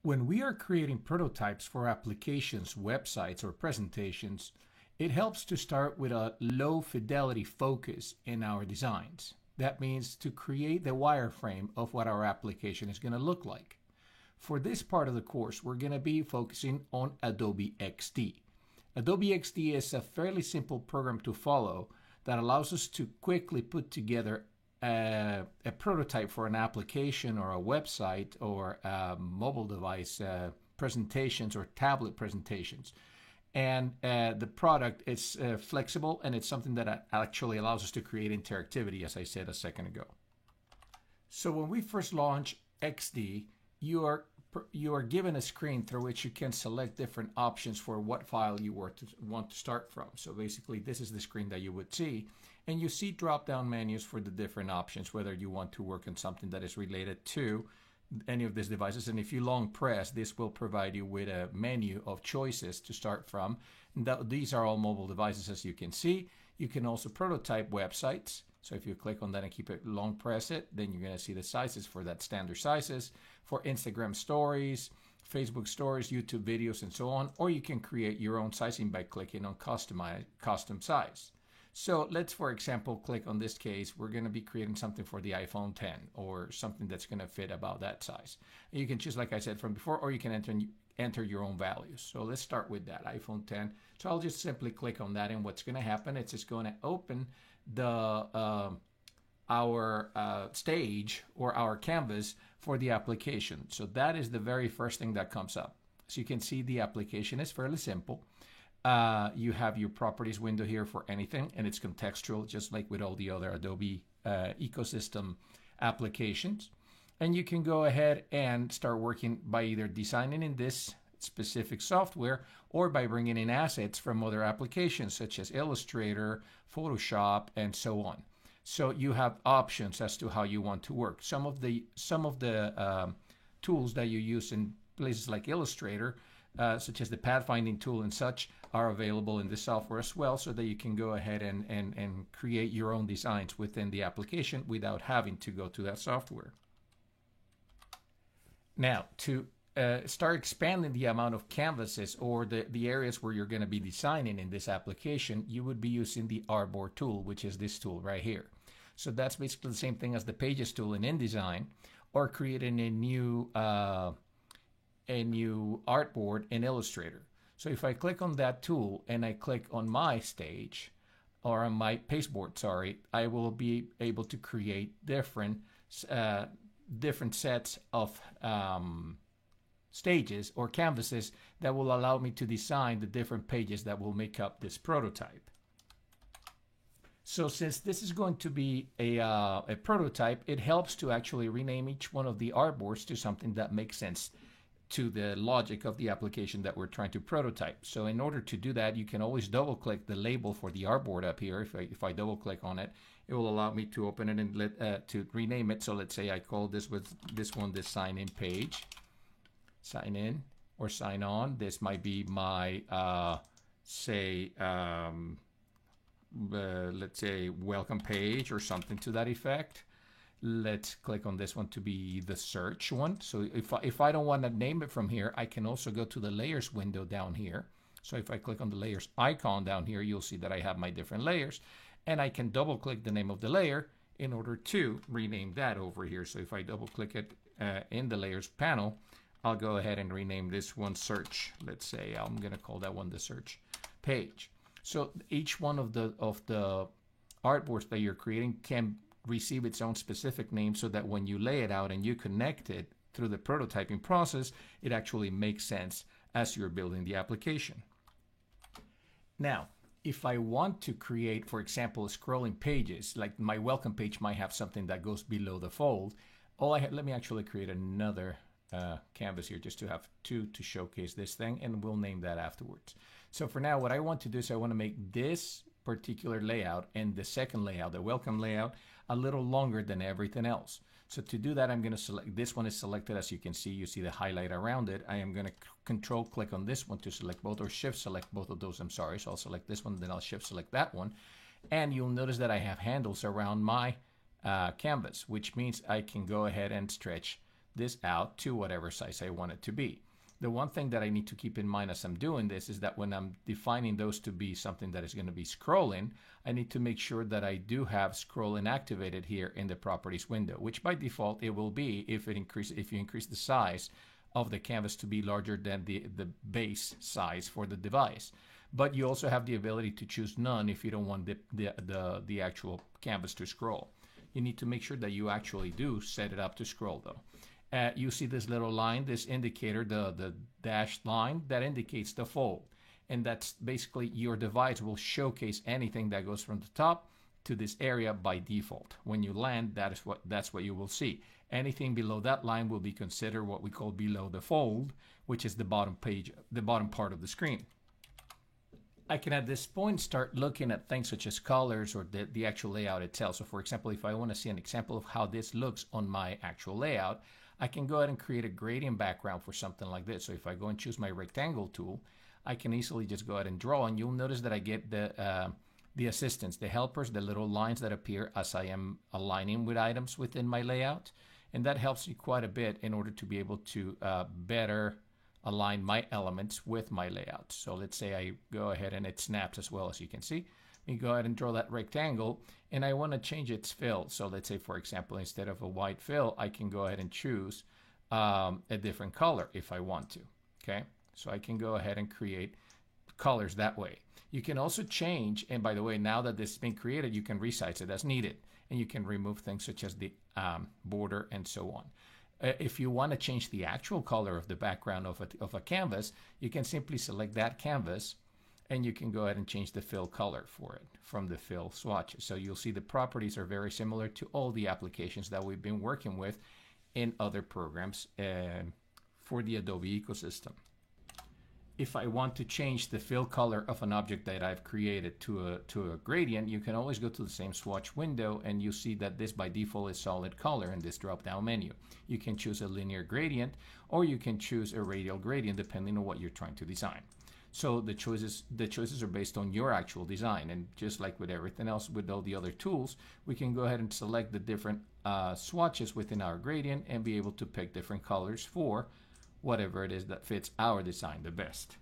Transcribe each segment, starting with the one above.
When we are creating prototypes for applications, websites, or presentations, it helps to start with a low fidelity focus in our designs. That means to create the wireframe of what our application is going to look like. For this part of the course, we're going to be focusing on Adobe XD. Adobe XD is a fairly simple program to follow that allows us to quickly put together a prototype for an application or a website or a mobile device presentations or tablet presentations. And the product is flexible, and it's something that actually allows us to create interactivity, as I said a second ago. So when we first launch XD, you are given a screen through which you can select different options for what file you want to start from. So basically, this is the screen that you would see. And you see drop-down menus for the different options, whether you want to work on something that is related to any of these devices. And if you long press, this will provide you with a menu of choices to start from. And these are all mobile devices, as you can see. You can also prototype websites. So if you click on that and keep it long press it, then you're going to see the sizes for that, standard sizes for Instagram stories, Facebook stories, YouTube videos, and so on. Or you can create your own sizing by clicking on custom size. So let's, for example, click on this case. We're going to be creating something for the iPhone 10 or something that's going to fit about that size. And you can choose, like I said from before, or you can enter your own values. So let's start with that iPhone 10. So I'll just simply click on that, and what's going to happen, it's just going to open the our stage or our canvas for the application. So that is the very first thing that comes up. So you can see the application is fairly simple. You have your properties window here for anything, and it's contextual, just like with all the other Adobe ecosystem applications. And you can go ahead and start working by either designing in this specific software or by bringing in assets from other applications such as Illustrator, Photoshop, and so on. So you have options as to how you want to work. Some of the tools that you use in places like Illustrator, such as the pathfinding tool and such, are available in the software as well, so that you can go ahead and create your own designs within the application without having to go to that software. Now, to start expanding the amount of canvases or the areas where you're going to be designing in this application, you would be using the Artboard tool, which is this tool right here. So that's basically the same thing as the Pages tool in InDesign, or creating a new artboard in Illustrator. So if I click on that tool and I click on my stage, or on my pasteboard, sorry, I will be able to create different sets of stages or canvases that will allow me to design the different pages that will make up this prototype. So since this is going to be a prototype, it helps to actually rename each one of the artboards to something that makes sense to the logic of the application that we're trying to prototype. So in order to do that, you can always double click the label for the artboard up here. If I double click on it, it will allow me to open it and to rename it. So let's say I call this one the sign in page, sign in or sign on. This might be my let's say welcome page or something to that effect. Let's click on this one to be the search one. So if I don't want to name it from here, I can also go to the layers window down here. So if I click on the layers icon down here, you'll see that I have my different layers, and I can double click the name of the layer in order to rename that over here. So if I double click it in the layers panel, I'll go ahead and rename this one search. Let's say I'm going to call that one the search page. So each one of the artboards that you're creating can receive its own specific name, so that when you lay it out and you connect it through the prototyping process, it actually makes sense as you're building the application. Now, if I want to create, for example, scrolling pages, like my welcome page might have something that goes below the fold, let me actually create another canvas here just to have two to showcase this thing, and we'll name that afterwards. So for now, what I want to do is I want to make this particular layout and the second layout, the welcome layout, a little longer than everything else. So to do that, I'm going to select, this one is selected, as you can see, you see the highlight around it. I am going to control click on this one to select both, or shift select both of those, I'm sorry. So I'll select this one, then I'll shift select that one. And you'll notice that I have handles around my canvas, which means I can go ahead and stretch this out to whatever size I want it to be. The one thing that I need to keep in mind as I'm doing this is that when I'm defining those to be something that is going to be scrolling, I need to make sure that I do have scrolling activated here in the properties window, which by default it will be if you increase the size of the canvas to be larger than the base size for the device. But you also have the ability to choose none if you don't want the actual canvas to scroll. You need to make sure that you actually do set it up to scroll though. You see this little line, this indicator, the dashed line, that indicates the fold. And that's basically your device will showcase anything that goes from the top to this area by default. When you land, that's what you will see. Anything below that line will be considered what we call below the fold, which is the bottom part of the screen. I can at this point start looking at things such as colors or the actual layout itself. So for example, if I want to see an example of how this looks on my actual layout, I can go ahead and create a gradient background for something like this. So if I go and choose my rectangle tool, I can easily just go ahead and draw, and you'll notice that I get the assistants, the helpers, the little lines that appear as I am aligning with items within my layout. And that helps me quite a bit in order to be able to better align my elements with my layout. So let's say I go ahead and it snaps as well, as you can see. Let me go ahead and draw that rectangle, and I want to change its fill. So let's say, for example, instead of a white fill, I can go ahead and choose a different color if I want to. Okay, so I can go ahead and create colors that way. You can also change, and by the way, now that this has been created, you can resize it as needed, and you can remove things such as the border and so on. If you want to change the actual color of the background of a canvas, you can simply select that canvas, and you can go ahead and change the fill color for it from the fill swatches. So you'll see the properties are very similar to all the applications that we've been working with in other programs for the Adobe ecosystem. If I want to change the fill color of an object that I've created to a gradient, you can always go to the same swatch window, and you see that this by default is solid color in this drop-down menu. You can choose a linear gradient, or you can choose a radial gradient depending on what you're trying to design. So the choices are based on your actual design, and just like with everything else with all the other tools, we can go ahead and select the different swatches within our gradient and be able to pick different colors for whatever it is that fits our design the best.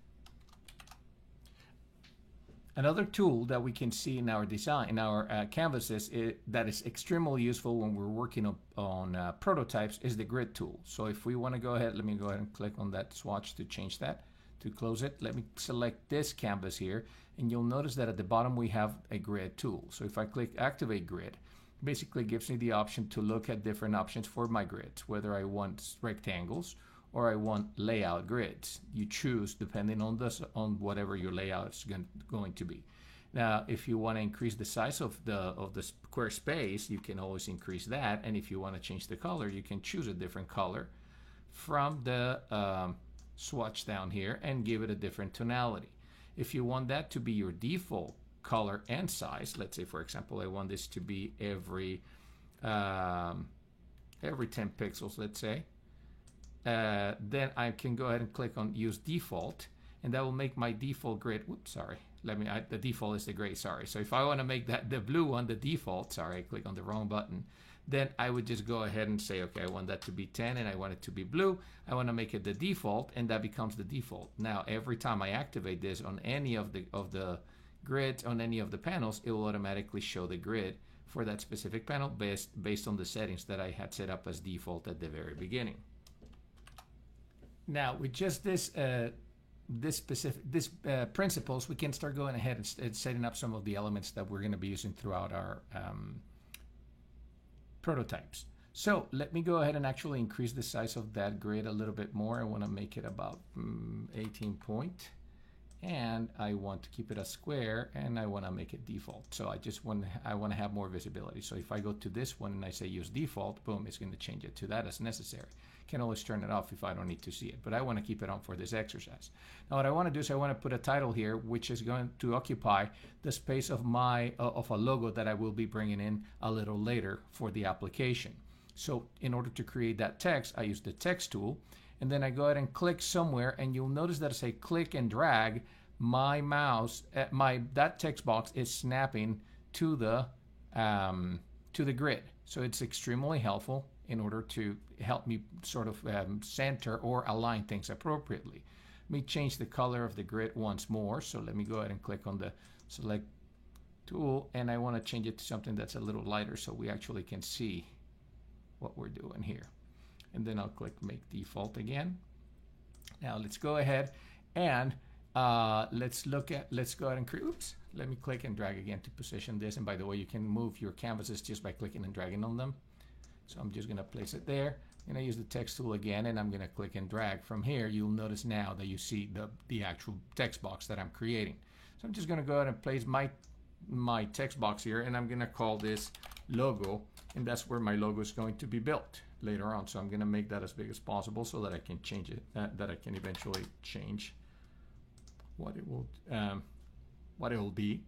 Another tool that we can see in our design, in our canvases, that is extremely useful when we're working on prototypes is the grid tool. So if we want to go ahead, let me go ahead and click on that swatch to change that. To close it, let me select this canvas here, and you'll notice that at the bottom we have a grid tool. So if I click activate grid, basically gives me the option to look at different options for my grids, whether I want rectangles or I want layout grids. You choose depending on whatever your layout is going to be. Now, if you want to increase the size of the square space, you can always increase that, and if you want to change the color, you can choose a different color from the swatch down here and give it a different tonality. If you want that to be your default color and size, let's say for example I want this to be every 10 pixels, let's say, then I can go ahead and click on use default, and that will make my default grid, the default is the gray, sorry. So if I want to make that the blue one the default, sorry, I click on the wrong button, then I would just go ahead and say, okay, I want that to be 10 and I want it to be blue. I want to make it the default, and that becomes the default. Now, every time I activate this on any of the grids, on any of the panels, it will automatically show the grid for that specific panel based on the settings that I had set up as default at the very beginning. Now, with just this principles, we can start going ahead and setting up some of the elements that we're going to be using throughout our prototypes. So let me go ahead and actually increase the size of that grid a little bit more. I want to make it about 18 point, and I want to keep it a square, and I want to make it default. So I want to have more visibility. So if I go to this one and I say use default, boom, it's going to change it to that as necessary. Can always turn it off if I don't need to see it, but I want to keep it on for this exercise. Now what I want to do is I want to put a title here, which is going to occupy the space of of a logo that I will be bringing in a little later for the application. So in order to create that text, I use the text tool, and then I go ahead and click somewhere, and you'll notice that as I click and drag, my mouse, that text box is snapping to the grid. So it's extremely helpful in order to help me sort of center or align things appropriately. Let me change the color of the grid once more. So let me go ahead and click on the select tool, and I want to change it to something that's a little lighter so we actually can see what we're doing here. And then I'll click make default again. Now let's go ahead and let's go ahead and create, oops, let me click and drag again to position this. And by the way, you can move your canvases just by clicking and dragging on them. So I'm just going to place it there. I'm going to use the text tool again, and I'm going to click and drag. From here, you'll notice now that you see the actual text box that I'm creating. So I'm just going to go ahead and place my text box here, and I'm going to call this logo, and that's where my logo is going to be built later on. So I'm going to make that as big as possible so that I can change it, that I can eventually change what it will be.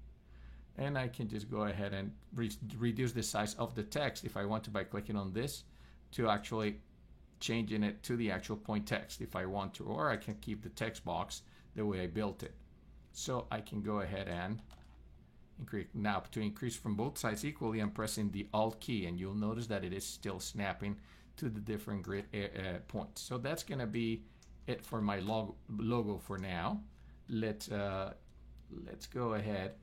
And I can just go ahead and reduce the size of the text if I want to by clicking on this to actually changing it to the actual point text if I want to, or I can keep the text box the way I built it. So I can go ahead and increase. Now to increase from both sides equally, I'm pressing the Alt key, and you'll notice that it is still snapping to the different grid points. So that's going to be it for my logo for now. Let's go ahead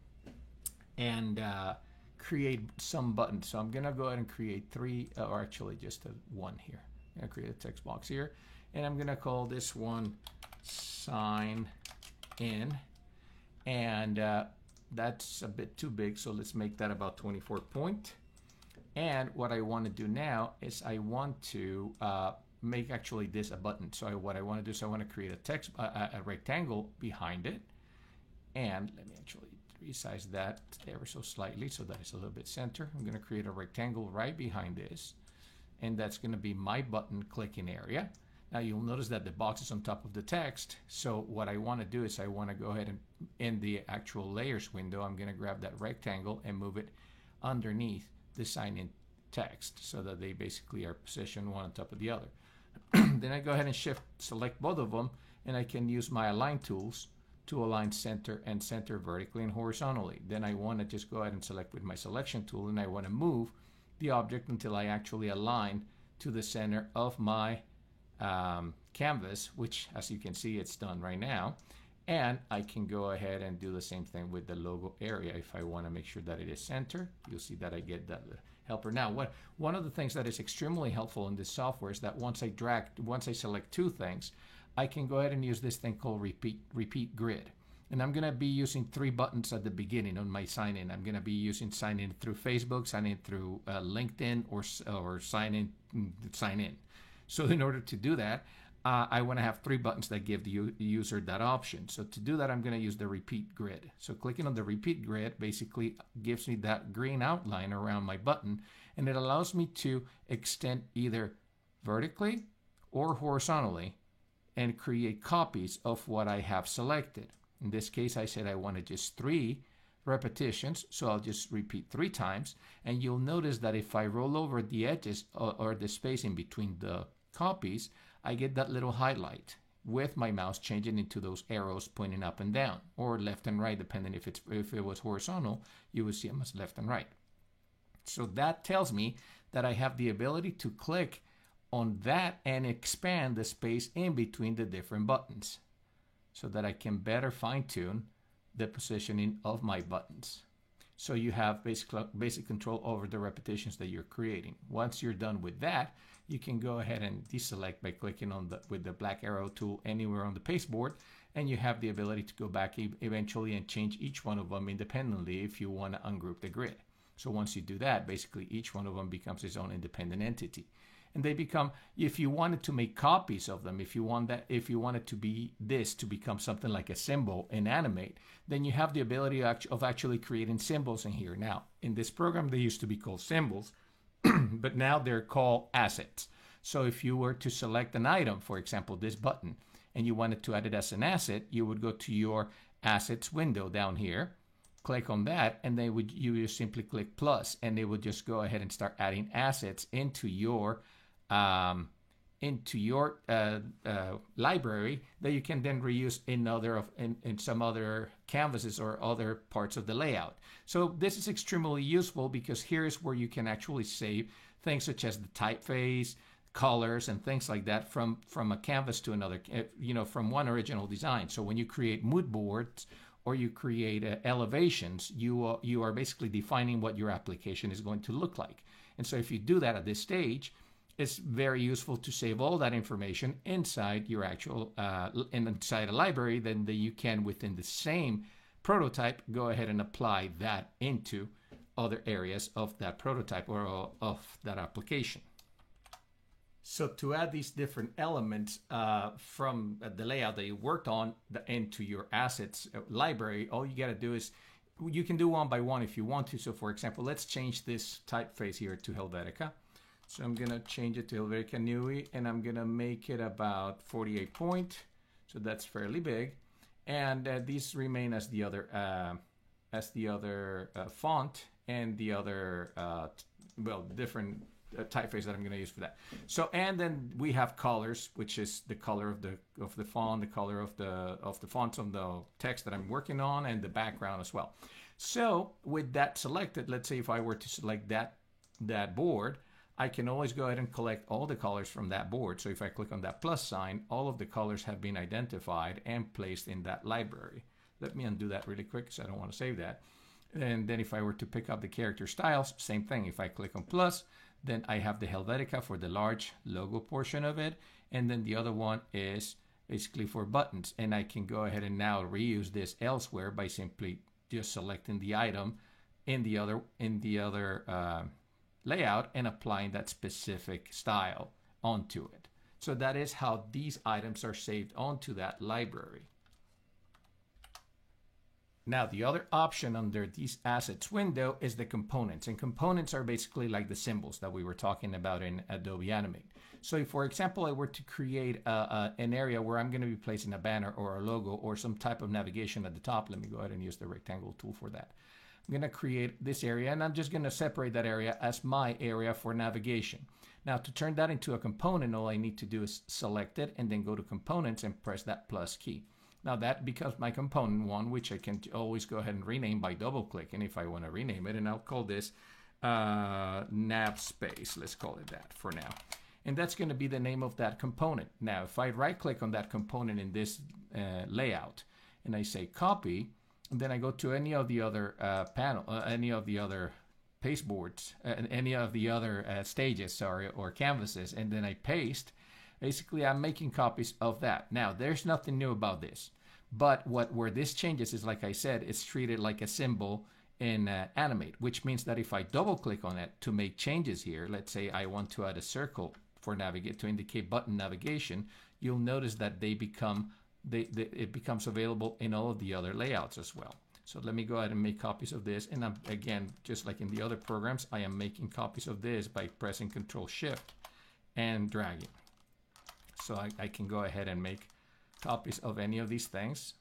and create some buttons. So I'm going to go ahead and create three, or actually just one here. I'm going to create a text box here, and I'm going to call this one sign in, and that's a bit too big, so let's make that about 24 point. And what I want to do now is I want to make actually this a button. So what I want to do is I want to create a rectangle behind it, and let me actually resize that ever so slightly so that it's a little bit center. I'm going to create a rectangle right behind this, and that's going to be my button clicking area. Now you'll notice that the box is on top of the text. So what I want to do is I want to go ahead and in the actual layers window, I'm going to grab that rectangle and move it underneath the sign in text so that they basically are positioned one on top of the other. Then I go ahead and select both of them, and I can use my align tools to align center and center vertically and horizontally. Then I want to just go ahead and select with my selection tool, and I want to move the object until I actually align to the center of my canvas, which as you can see it's done right now. And I can go ahead and do the same thing with the logo area. If I want to make sure that it is center, you'll see that I get that helper. Now one of the things that is extremely helpful in this software is that once I select two things, I can go ahead and use this thing called repeat grid. And I'm going to be using three buttons at the beginning on my sign in. I'm going to be using sign in through Facebook, sign in through LinkedIn, or sign in. So in order to do that, I want to have three buttons that give the user that option. So to do that, I'm going to use the repeat grid. So clicking on the repeat grid basically gives me that green outline around my button, and it allows me to extend either vertically or horizontally and create copies of what I have selected. In this case, I said I wanted just 3 repetitions, so I'll just repeat 3 times. And you'll notice that if I roll over the edges or the space in between the copies, I get that little highlight with my mouse changing into those arrows pointing up and down, or left and right, depending if it was horizontal, you would see them as left and right. So that tells me that I have the ability to click on that and expand the space in between the different buttons so that I can better fine-tune the positioning of my buttons. So you have basic control over the repetitions that you're creating. Once you're done with that, you can go ahead and deselect by clicking on with the black arrow tool anywhere on the pasteboard, and you have the ability to go back eventually and change each one of them independently if you want to ungroup the grid. So once you do that, basically each one of them becomes its own independent entity. And they become, if you wanted to make copies of them, if you wanted to be this to become something like a symbol and animate, then you have the ability of actually creating symbols in here. Now, in this program, they used to be called symbols, but now they're called assets. So if you were to select an item, for example, this button, and you wanted to add it as an asset, you would go to your assets window down here, click on that, and then you would simply click plus, and it would just go ahead and start adding assets into your library that you can then reuse in some other canvases or other parts of the layout. So this is extremely useful because here's where you can actually save things such as the typeface, colors, and things like that from a canvas to another, from one original design. So when you create mood boards or you create elevations, you are basically defining what your application is going to look like. And so if you do that at this stage, it's very useful to save all that information inside your actual, inside a library. Then you can, within the same prototype, go ahead and apply that into other areas of that prototype or of that application. So to add these different elements from the layout that you worked on into your assets library, all you got to do is, you can do one by one if you want to. So for example, let's change this typeface here to Helvetica. So I'm going to change it to Helvetica Neue, and I'm going to make it about 48 point. So that's fairly big. And these remain as the other font and the other, different typeface that I'm going to use for that. So, and then we have colors, which is the color of the font, the color of the fonts on the text that I'm working on, and the background as well. So with that selected, let's say if I were to select that board, I can always go ahead and collect all the colors from that board. So if I click on that plus sign, all of the colors have been identified and placed in that library. Let me undo that really quick because I don't want to save that. And then if I were to pick up the character styles, same thing. If I click on plus, then I have the Helvetica for the large logo portion of it. And then the other one is basically for buttons. And I can go ahead and now reuse this elsewhere by simply just selecting the item in the other layout and applying that specific style onto it. So that is how these items are saved onto that library. Now, the other option under these assets window is the components. And components are basically like the symbols that we were talking about in Adobe Animate. So if, for example, I were to create an area where I'm going to be placing a banner or a logo or some type of navigation at the top, let me go ahead and use the rectangle tool for that. I'm going to create this area, and I'm just going to separate that area as my area for navigation. Now, to turn that into a component, all I need to do is select it and then go to Components and press that plus key. Now that becomes my component one, which I can always go ahead and rename by double clicking if I want to rename it. And I'll call this nav space. Let's call it that for now. And that's going to be the name of that component. Now, if I right click on that component in this layout and I say copy, and then I go to any of the other any of the other pasteboards, any of the other stages, or canvases, and then I paste, basically I'm making copies of that. Now, there's nothing new about this. But where this changes is, like I said, it's treated like a symbol in Animate, which means that if I double click on it to make changes here, let's say I want to add a circle for navigate to indicate button navigation, you'll notice that it becomes available in all of the other layouts as well. So let me go ahead and make copies of this. And again, just like in the other programs, I am making copies of this by pressing Control-Shift and dragging. So I can go ahead and make copies of any of these things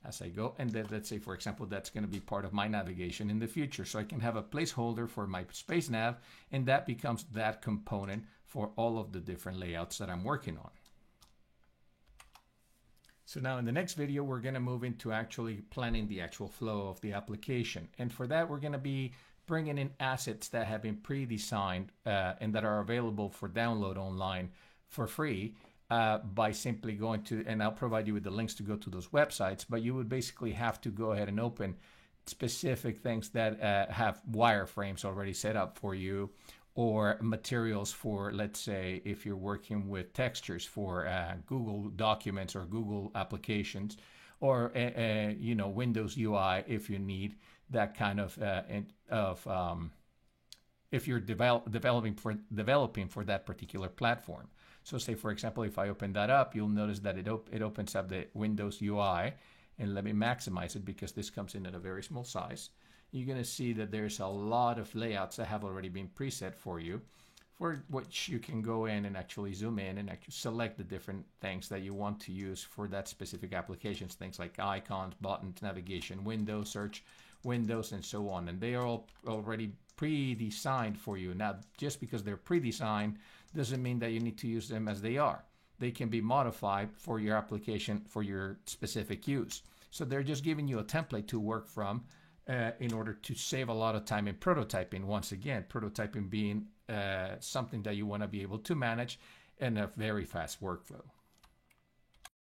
as I go. And then let's say, for example, that's going to be part of my navigation in the future. So I can have a placeholder for my space nav, and that becomes that component for all of the different layouts that I'm working on. So now in the next video, we're going to move into actually planning the actual flow of the application. And for that, we're going to be bringing in assets that have been pre-designed and that are available for download online for free by simply going to, and I'll provide you with the links to go to those websites, but you would basically have to go ahead and open specific things that have wireframes already set up for you, or materials for, let's say, if you're working with textures for Google Documents or Google applications, or Windows UI if you need that kind of if you're developing for that particular platform. So say, for example, if I open that up, you'll notice that it opens up the Windows UI, and let me maximize it because this comes in at a very small size. You're going to see that there's a lot of layouts that have already been preset for you, for which you can go in and actually zoom in and actually select the different things that you want to use for that specific applications, things like icons, buttons, navigation, windows, search, windows, and so on. And they are all already pre-designed for you. Now, just because they're pre-designed doesn't mean that you need to use them as they are. They can be modified for your application, for your specific use. So they're just giving you a template to work from in order to save a lot of time in prototyping. Once again, prototyping being something that you want to be able to manage in a very fast workflow.